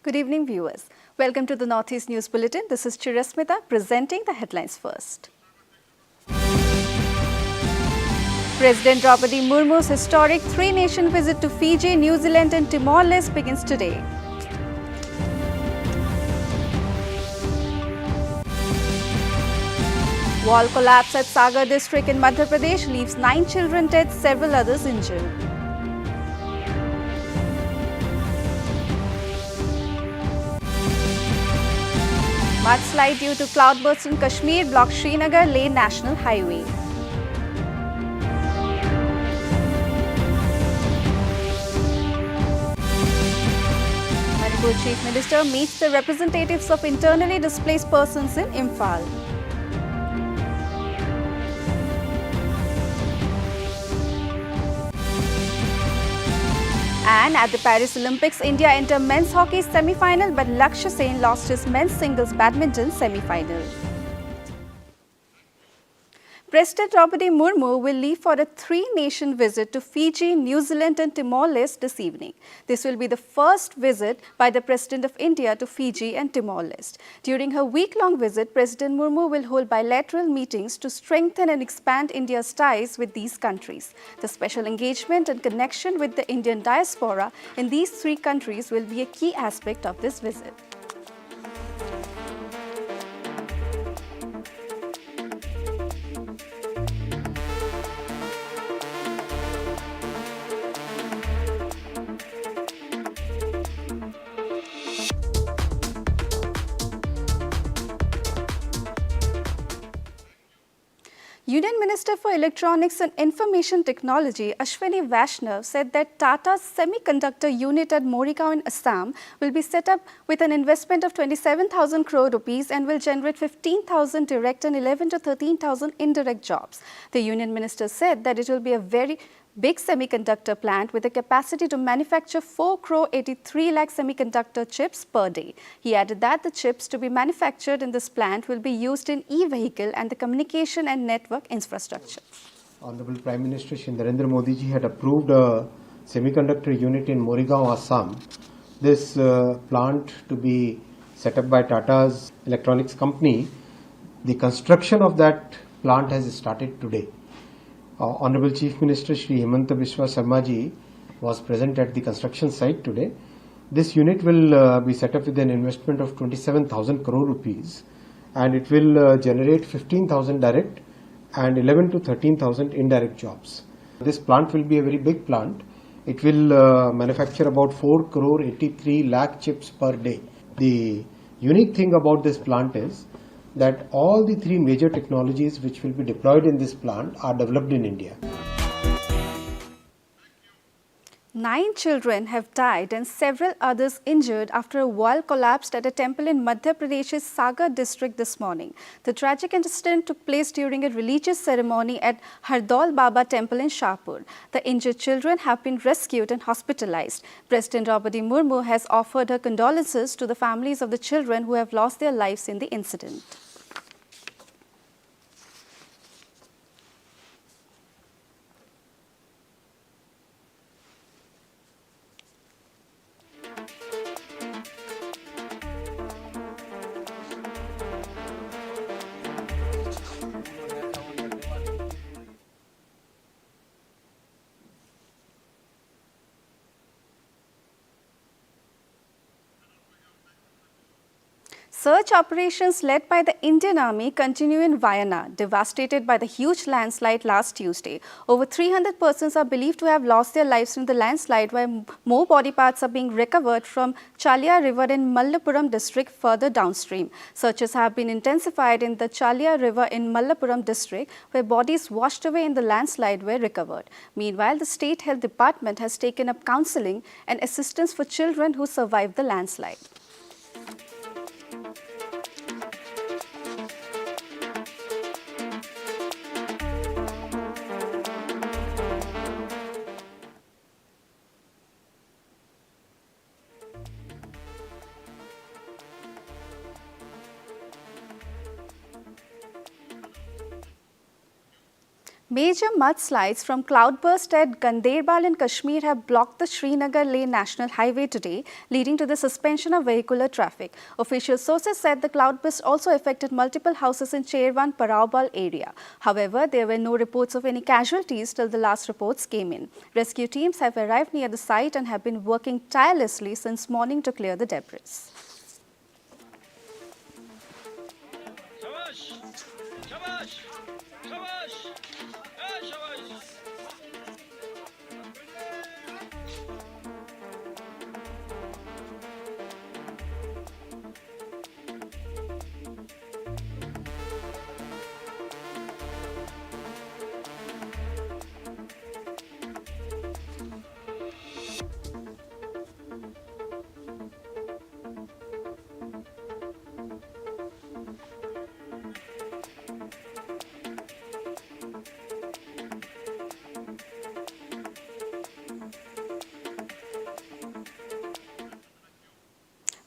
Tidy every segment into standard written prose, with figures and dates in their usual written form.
Good evening, viewers. Welcome to the Northeast News Bulletin. This is Chirasmita presenting the headlines first. President Draupadi Murmu's historic three-nation visit to Fiji, New Zealand and Timor-Leste begins today. Wall collapse at Sagar district in Madhya Pradesh leaves 9 children dead, several others injured. Mudslide due to cloudburst in Kashmir blocked Srinagar Leh National Highway. Manipur Chief Minister meets the representatives of internally displaced persons in Imphal. And at the Paris Olympics, India entered men's hockey semi-final, but Lakshya Sen lost his men's singles badminton semi-final. President Draupadi Murmu will leave for a three-nation visit to Fiji, New Zealand and Timor-Leste this evening. This will be the first visit by the President of India to Fiji and Timor-Leste. During her week-long visit, President Murmu will hold bilateral meetings to strengthen and expand India's ties with these countries. The special engagement and connection with the Indian diaspora in these three countries will be a key aspect of this visit. Union Minister for Electronics and Information Technology Ashwini Vaishnav said that Tata's semiconductor unit at Morigao in Assam will be set up with an investment of 27,000 crore rupees and will generate 15,000 direct and 11 to 13,000 indirect jobs. The Union Minister said that it will be a very big semiconductor plant with a capacity to manufacture 4 crore 83 lakh semiconductor chips per day. He added that the chips to be manufactured in this plant will be used in e-vehicle and the communication and network infrastructure. Honorable Prime Minister Shri Narendra Modi ji had approved a semiconductor unit in Morigao, Assam. This plant to be set up by Tata's electronics company. The construction of that plant has started today. Honorable Chief Minister Shri Himanta Biswa Sarma ji was present at the construction site today. This unit will be set up with an investment of 27,000 crore rupees and it will generate 15,000 direct and 11 to 13,000 indirect jobs. This plant will be a very big plant. It will manufacture about 4 crore 83 lakh chips per day. The unique thing about this plant is that all the three major technologies which will be deployed in this plant are developed in India. 9 children have died and several others injured after a wall collapsed at a temple in Madhya Pradesh's Sagar district this morning. The tragic incident took place during a religious ceremony at Hardol Baba temple in Shahpur. The injured children have been rescued and hospitalized. President Draupadi Murmu has offered her condolences to the families of the children who have lost their lives in the incident. Search operations led by the Indian Army continue in Wayanad, devastated by the huge landslide last Tuesday. Over 300 persons are believed to have lost their lives in the landslide, while more body parts are being recovered from Chalia River in Malappuram district further downstream. Searches have been intensified in the Chalia River in Malappuram district, where bodies washed away in the landslide were recovered. Meanwhile, the State Health Department has taken up counselling and assistance for children who survived the landslide. Major mudslides from cloudburst at Ganderbal in Kashmir have blocked the Srinagar-Leh National Highway today, leading to the suspension of vehicular traffic. Official sources said the cloudburst also affected multiple houses in Cherwan Paraubal area. However, there were no reports of any casualties till the last reports came in. Rescue teams have arrived near the site and have been working tirelessly since morning to clear the debris.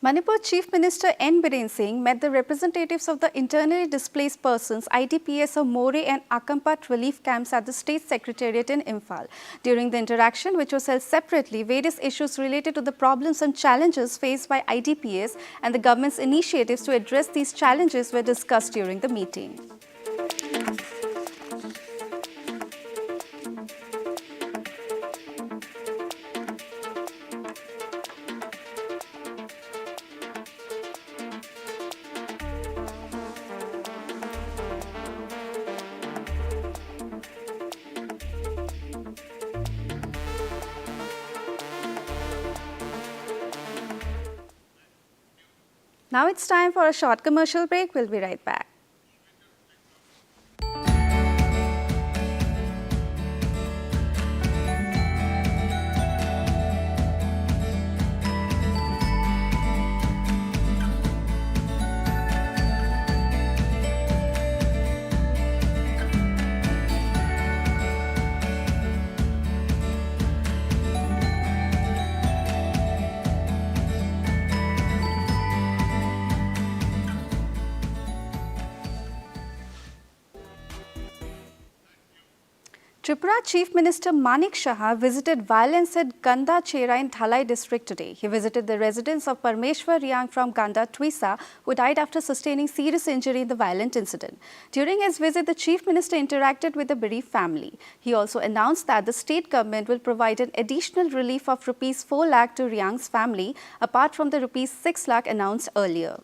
Manipur Chief Minister N. Biren Singh met the representatives of the internally displaced persons IDPs of More and Akampat relief camps at the State Secretariat in Imphal. During the interaction, which was held separately, various issues related to the problems and challenges faced by IDPs and the government's initiatives to address these challenges were discussed during the meeting. Now it's time for a short commercial break. We'll be right back. Tripura Chief Minister Manik Shah visited violence at Ganda Chera in Dhalai district today. He visited the residence of Parmeshwar Riang from Ganda Twisa, who died after sustaining serious injury in the violent incident. During his visit, the Chief Minister interacted with the bereaved family. He also announced that the state government will provide an additional relief of Rs 4 lakh to Riang's family, apart from the Rs 6 lakh announced earlier.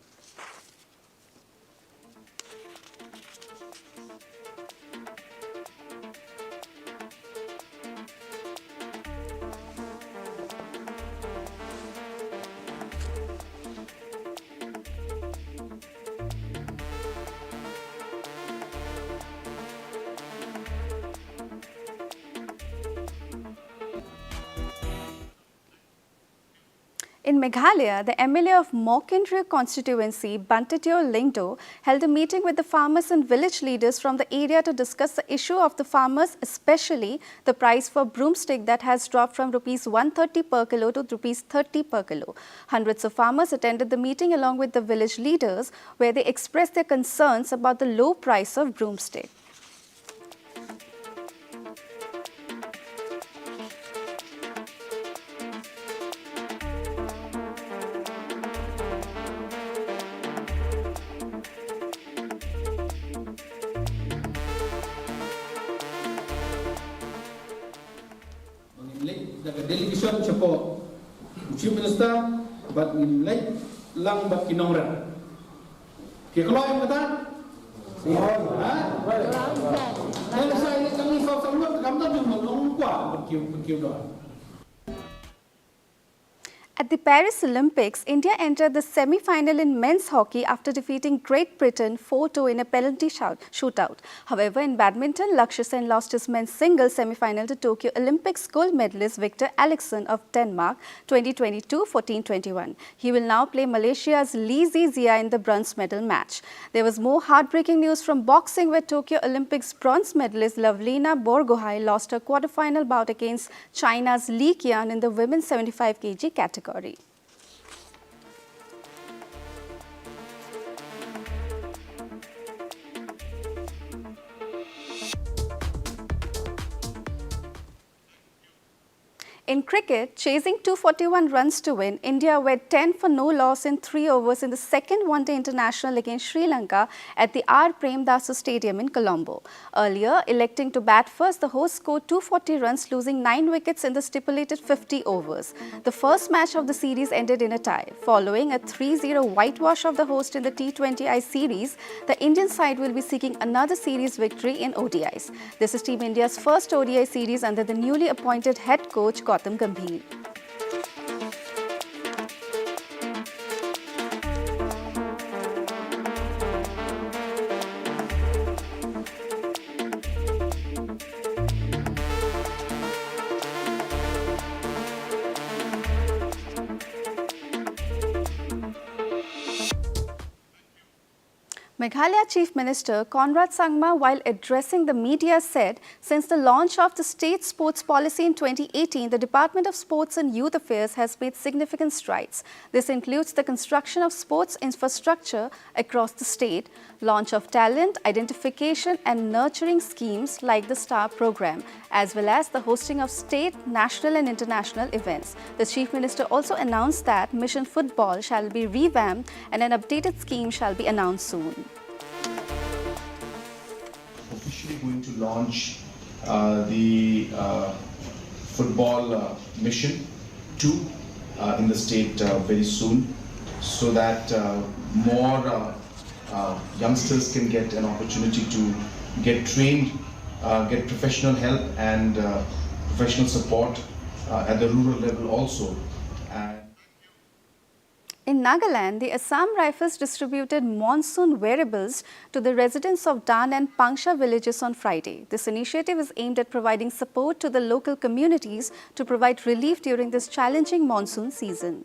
In Meghalaya, the MLA of Mawkinri constituency, Bantatio Lingdo, held a meeting with the farmers and village leaders from the area to discuss the issue of the farmers, especially the price for broomstick that has dropped from Rs 130 per kilo to Rs 30 per kilo. Hundreds of farmers attended the meeting along with the village leaders, where they expressed their concerns about the low price of broomstick. The delegation support Chief Minister, but in late lang but kinongra. Kikoloy kata? Kalau saya kami sama kami tu menunggu berkiu doa. At the Paris Olympics, India entered the semi-final in men's hockey after defeating Great Britain 4-2 in a penalty shootout. However, in badminton, Lakshya Sen lost his men's singles semi-final to Tokyo Olympics gold medalist Victor Alexson of Denmark 2022 14-21. He will now play Malaysia's Lee Zia in the bronze medal match. There was more heartbreaking news from boxing, where Tokyo Olympics bronze medalist Lavlina Borgohain lost her quarter-final bout against China's Li Qian in the women's 75 kg category. In cricket, chasing 241 runs to win, India were 10 for no loss in 3 overs in the second one-day international against Sri Lanka at the R. Premdasu Stadium in Colombo. Earlier, electing to bat first, the hosts scored 240 runs, losing 9 wickets in the stipulated 50 overs. The first match of the series ended in a tie. Following a 3-0 whitewash of the host in the T20I series, the Indian side will be seeking another series victory in ODIs. This is Team India's first ODI series under the newly appointed head coach Gautam Gambhir. Meghalaya Chief Minister Conrad Sangma, while addressing the media, said since the launch of the state sports policy in 2018, the Department of Sports and Youth Affairs has made significant strides. This includes the construction of sports infrastructure across the state, launch of talent identification and nurturing schemes like the STAR program, as well as the hosting of state, national and international events. The Chief Minister also announced that Mission Football shall be revamped and an updated scheme shall be announced soon. Officially going to launch the football mission 2 in the state very soon, so that more youngsters can get an opportunity to get trained, get professional help and professional support at the rural level also. In Nagaland, the Assam Rifles distributed monsoon wearables to the residents of Dan and Pangsha villages on Friday. This initiative is aimed at providing support to the local communities to provide relief during this challenging monsoon season.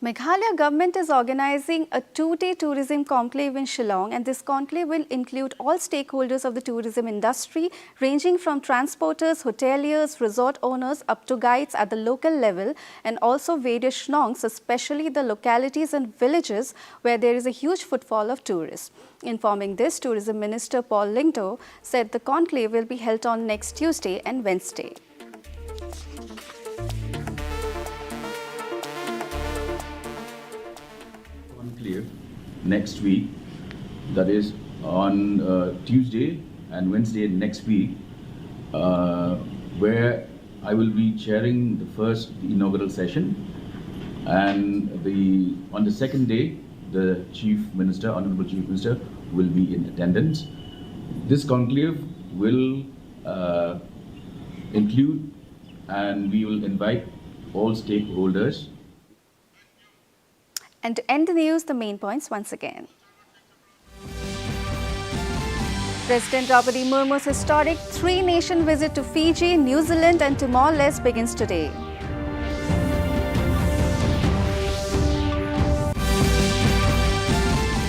Meghalaya government is organizing a 2-day tourism conclave in Shillong, and this conclave will include all stakeholders of the tourism industry, ranging from transporters, hoteliers, resort owners up to guides at the local level, and also various shnongs, especially the localities and villages where there is a huge footfall of tourists. Informing this, Tourism Minister Paul Lingto said the conclave will be held on next Tuesday and Wednesday. Next week, that is on Tuesday and Wednesday next week, where I will be chairing the inaugural session, and on the second day, the Chief Minister, Honorable Chief Minister, will be in attendance. This conclave will include, and we will invite all stakeholders. And to end the news, the main points once again. President Draupadi Murmu's historic 3-nation visit to Fiji, New Zealand and Timor-Leste begins today.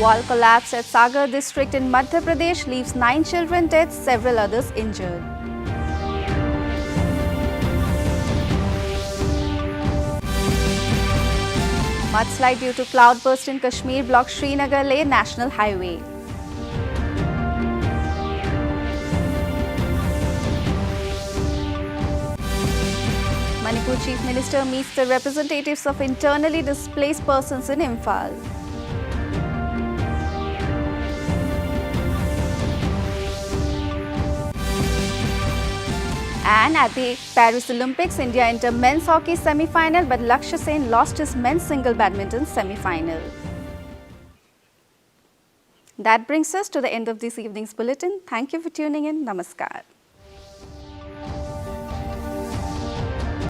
Wall collapse at Sagar district in Madhya Pradesh leaves 9 children dead, several others injured. Mudslide due to cloudburst in Kashmir blocks Srinagar Leh National Highway. Manipur Chief Minister meets the representatives of internally displaced persons in Imphal. And at the Paris Olympics, India entered men's hockey semi-final, but Lakshya Sen lost his men's single badminton semi-final. That brings us to the end of this evening's bulletin. Thank you for tuning in. Namaskar.